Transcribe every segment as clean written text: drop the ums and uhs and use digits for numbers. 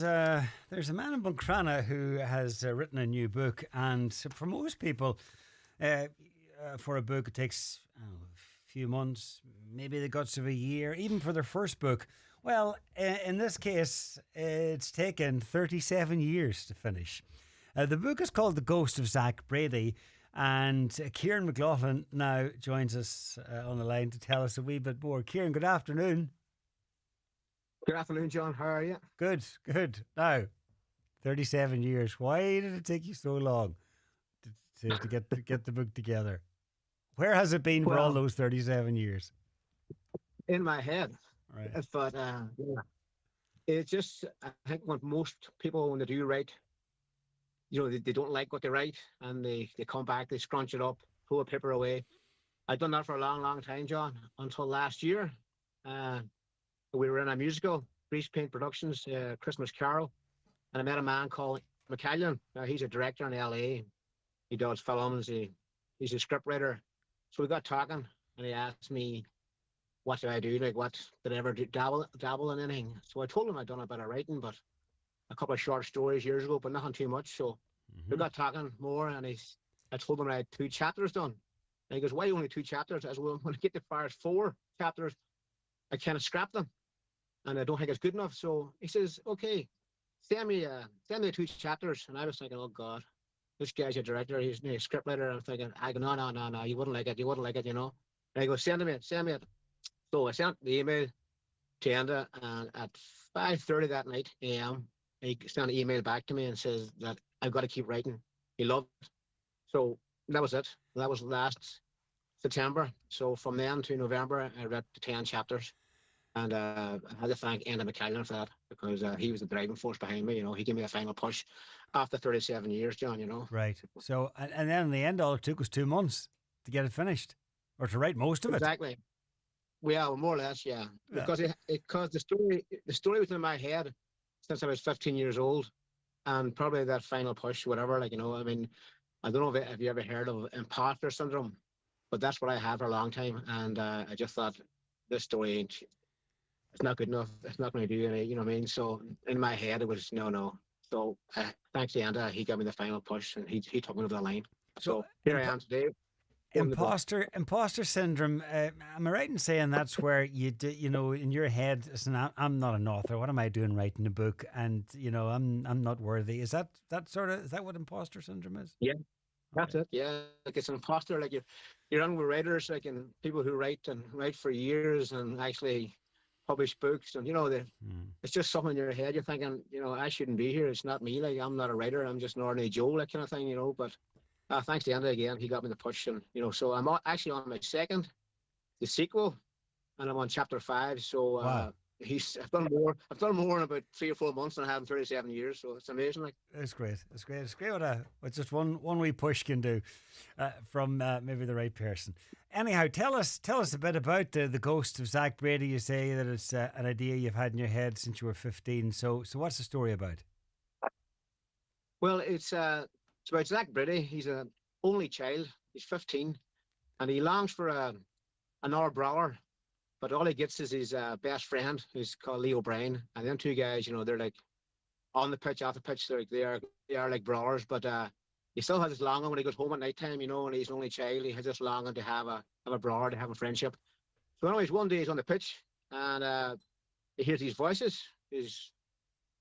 There's a man in Buncrana who has written a new book, and for most people, uh, for a book it takes a few months, maybe the guts of a year, even for their first book. Well, in this case, it's taken 37 years to finish. The book is called The Ghost of Zach Brady, and Ciaran McLaughlin now joins us on the line to tell us a wee bit more. Ciaran, good afternoon. Good afternoon, John. How are you? Good, good. Now, 37 years. Why did it take you so long to get the book together? Where has it been for all Well, those 37 years? in my head, Right. but yeah, it's just, I think what most people, when they do write, they don't like what they write and they come back, they scrunch it up, pull a paper away. I've done that for a long, long time, John, until last year. Uh, we were in a musical, Grease Paint Productions, Christmas Carol, and I met a man called McLaughlin. He's a director in LA. He does films. He's a scriptwriter. So we got talking, and he asked me, what did I do? Like, what did I ever dabble in anything? So I told him I'd done a bit of writing, but a couple of short stories years ago, but nothing too much. So we Hmm. got talking more, and I told him I had 2 chapters done. And he goes, why only 2 chapters? I said, well, when I get to far as 4 chapters, I kind of scrap them, and I don't think it's good enough. So he says, okay, send me the 2 chapters. And I was thinking, oh God, this guy's a director, he's a script writer. I'm thinking, I go, no, no, no, no, you wouldn't like it, And I go, send me it. So I sent the email to Enda, and at 5:30 that night AM, he sent an email back to me and says that I've got to keep writing. He loved it. So that was it. That was last September. So from then to November, I read the 10 chapters. And I had to thank Enda McLaughlin for that, because he was the driving force behind me. He gave me a final push after 37 years, John. Right. So, and then in the end, all it took was 2 months to get it finished, or to write most of it. Exactly. Well, more or less, yeah. Yeah. Because the story was in my head since I was 15 years old, and probably that final push, whatever. I mean, I don't know if you ever heard of imposter syndrome, but that's what I had for a long time, and I just thought this story it's not good enough. It's not going to do any, you know what I mean? So in my head, it was no, no. So thanks to Anda, he got me the final push, and he took me over the line. So, So here I am today, on the book. imposter syndrome. Am I right in saying that's where you do, in your head, listen, I'm not an author. What am I doing writing a book? And I'm not worthy. Is that what imposter syndrome is? Yeah, that's Right. it. Yeah, like it's an imposter. Like you're on with writers, like and people who write for years and actually publish books, and Mm. it's just something in your head. You're thinking, I shouldn't be here. It's not me. Like I'm not a writer. I'm just an ordinary Joe, that kind of thing. But thanks to Andy again, he got me the push, and so I'm actually on my second, the sequel, and I'm on chapter 5. So Wow. I've done more. I've done more in about 3 or 4 months than I have in 37 years. So it's amazing. Like, It's great. It's great. It's great what just one wee push can do from maybe the right person. Anyhow, tell us a bit about the ghost of Zach Brady. You say that it's an idea you've had in your head since you were 15. So what's the story about? well, it's about Zach Brady. He's an only child. He's 15, and he longs for another brother. But all he gets is his best friend, who's called Leo Bryan. And them two guys, they're like on the pitch, off the pitch, they are like brothers. But he still has this longing when he goes home at night time, and he's an only child. He has this longing to have a brother, to have a friendship. So anyways, one day he's on the pitch, and he hears these voices, these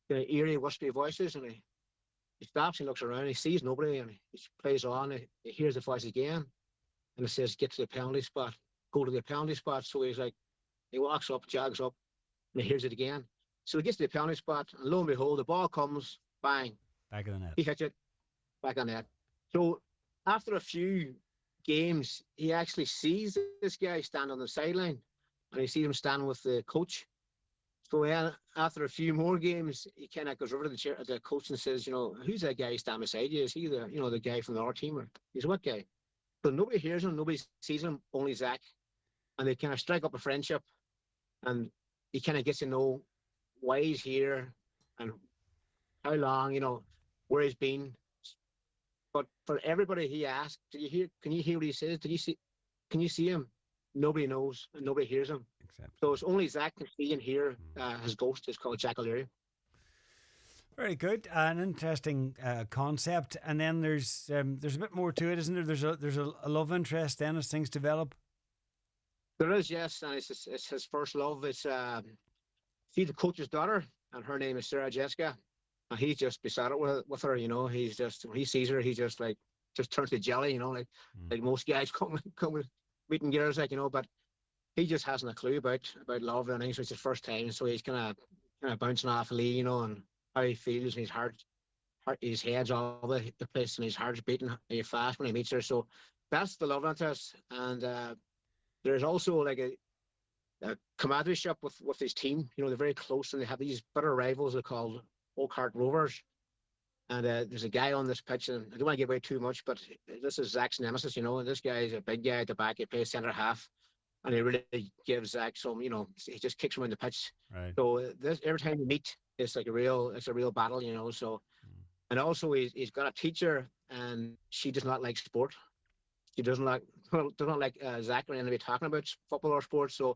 eerie, wispy voices, and he stops, he looks around, he sees nobody, and he plays on. He hears the voice again, and it says, "Get to the penalty spot, go to the penalty spot." So he's like, he walks up, jogs up, and he hears it again. So he gets to the penalty spot, and lo and behold, the ball comes, bang, Back of the net. he hits it back on net. So after a few games, he actually sees this guy stand on the sideline, and he sees him standing with the coach. So after a few more games, he kind of goes over to the coach and says, "Who's that guy standing beside you? Is he the guy from our team?" Or he's, "What guy?" So nobody hears him, nobody sees him, only Zach. And they kind of strike up a friendship, and he kind of gets to know why he's here and how long, where he's been. But for everybody he asks, can you hear what he says? Can you see him? Nobody knows, and nobody hears him. Except. So it's only Zach can see and hear his ghost. Is called Jack O'Leary. Very good. An interesting concept. And then there's a bit more to it, isn't there? There's a love interest then as things develop. There is, yes, and it's his first love. She's the coach's daughter, and her name is Sarah Jessica. And he's just beside it with her, He's just, when he sees her, he just like, just turns to jelly, like most guys come with meeting girls, but he just hasn't a clue about love and things. So it's his first time, so he's kind of bouncing off Lee, and how he feels, and his head's all over the place, and his heart's beating fast when he meets her. So that's the love interest. And there's also like a camaraderie with his team. They're very close, and they have these bitter rivals. They're called Oakhart Rovers. And there's a guy on this pitch, and I don't want to give away too much, but this is Zach's nemesis. This guy is a big guy at the back. He plays centre half, and he really gives Zach some. He just kicks him in the pitch. Right. So every time you meet, it's a real battle. So, and also he's got a teacher, and she does not like sport. She doesn't like Zach or anybody talking about football or sports. So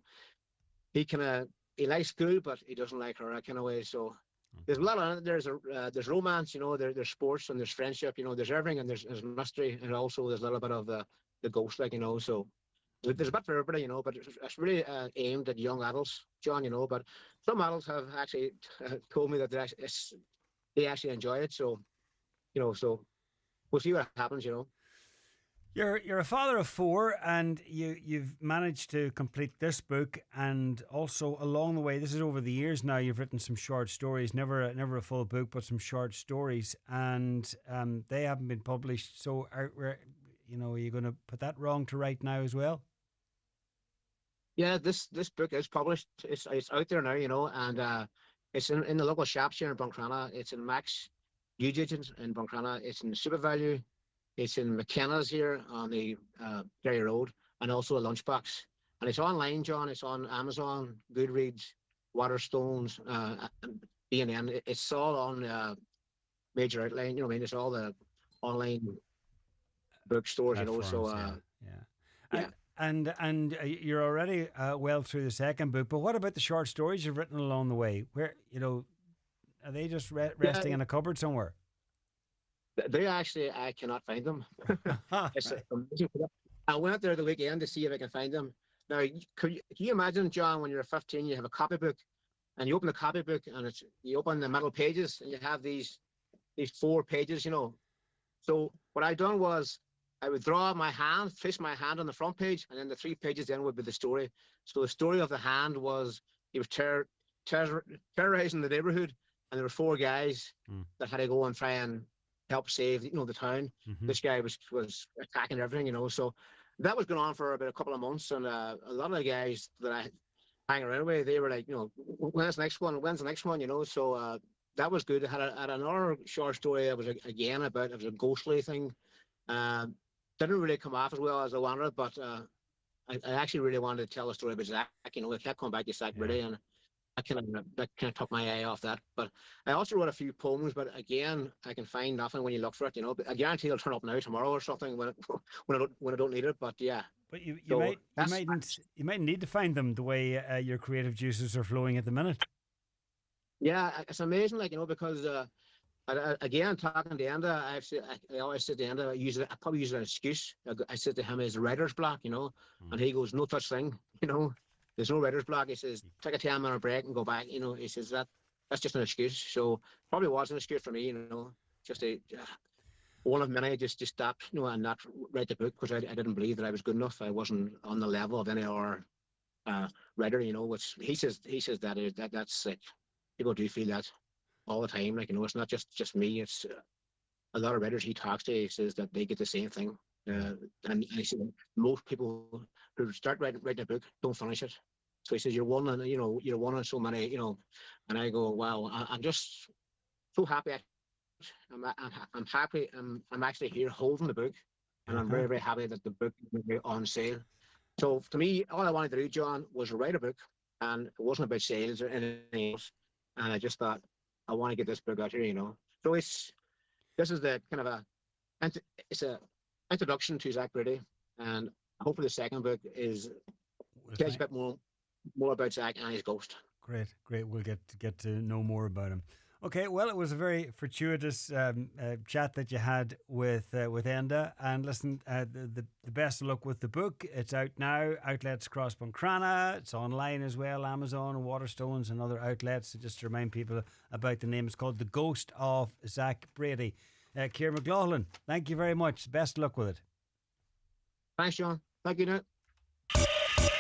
he likes school, but he doesn't like her that kind of way. So there's a lot of there's romance, there's sports, and there's friendship, there's everything, and there's mystery, and also there's a little bit of the ghost, so there's a bit for everybody, but it's really aimed at young adults, John, but some adults have actually told me that they actually enjoy it. So so we'll see what happens. You're a father of four, and you've managed to complete this book, and also along the way, this is over the years now, you've written some short stories, never a full book, but some short stories, and they haven't been published. So are you going to put that wrong to right now as well? Yeah, this book is published. It's out there now, and it's in the local shops here in Buncrana. It's in Max Newgent in Buncrana. It's in Super Value. It's in McKenna's here on the Derry Road, and also a Lunchbox. And it's online, John. It's on Amazon, Goodreads, Waterstones, B&N. It's all on major outline. It's all the online bookstores, So yeah. And you're already well through the second book. But what about the short stories you've written along the way? Where are they just resting in a cupboard somewhere? They actually, I cannot find them. It's amazing. I went there the weekend to see if I can find them. Now, can you imagine, John, when you're 15, you have a copybook, and you open the copybook, and you open the middle pages, and you have these 4 pages, So what I done was I would place my hand on the front page, and then the 3 pages then would be the story. So the story of the hand was he was terrorizing the neighborhood, and there were 4 guys that had to go and try and help save the town. Mm-hmm. This guy was attacking everything, so that was going on for about a couple of months, and a lot of the guys that I hang around with, they were like, when's the next one, so that was good. I had another short story that was again about, it was a ghostly thing. Didn't really come off as well as I wanted, but I actually really wanted to tell a story about Zach. I kept coming back to Zach Brady, and that kind of took my eye off that. But I also wrote a few poems, but again, I can find nothing when you look for it. But I guarantee it'll turn up now tomorrow or something when I don't need it. But yeah. But you might need to find them the way your creative juices are flowing at the minute. Yeah, it's amazing, because again, talking to Enda, I always said to Enda, I probably use it as an excuse. I said to him, "It's writer's block," and he goes, "No such thing, There's no writer's block." He says, "Take a 10-minute break and go back." He says that's just an excuse. So probably was an excuse for me, just one of many. Just stop, and not write the book, because I didn't believe that I was good enough. I wasn't on the level of any other writer, which he says that's like, people do feel that all the time. It's not just me. It's a lot of writers he talks to. He says that they get the same thing. And he said most people who start writing a book don't finish it. So he says you're one, and you're one in so many, And I go, wow, I'm just so happy. I'm happy. I'm actually here holding the book, and I'm very, very happy that the book is on sale. So to me, all I wanted to do, John, was write a book, and it wasn't about sales or anything else. And I just thought, I want to get this book out here, So this is the kind of it's a introduction to Zach Brady, and hopefully the second book tells a bit more about Zach and his ghost. Great. We'll get to know more about him. Okay, well, it was a very fortuitous chat that you had with Enda. And listen, the best of luck with the book. It's out now, outlets across Buncrana. It's online as well, Amazon, Waterstones and other outlets. So just to remind people about the name, it's called The Ghost of Zach Brady. Ciaran McLaughlin, thank you very much. Best of luck with it. Thanks, John. Thank you, Nick.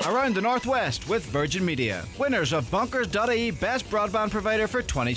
Around the Northwest with Virgin Media. Winners of Bunkers.ie Best Broadband Provider for 2020.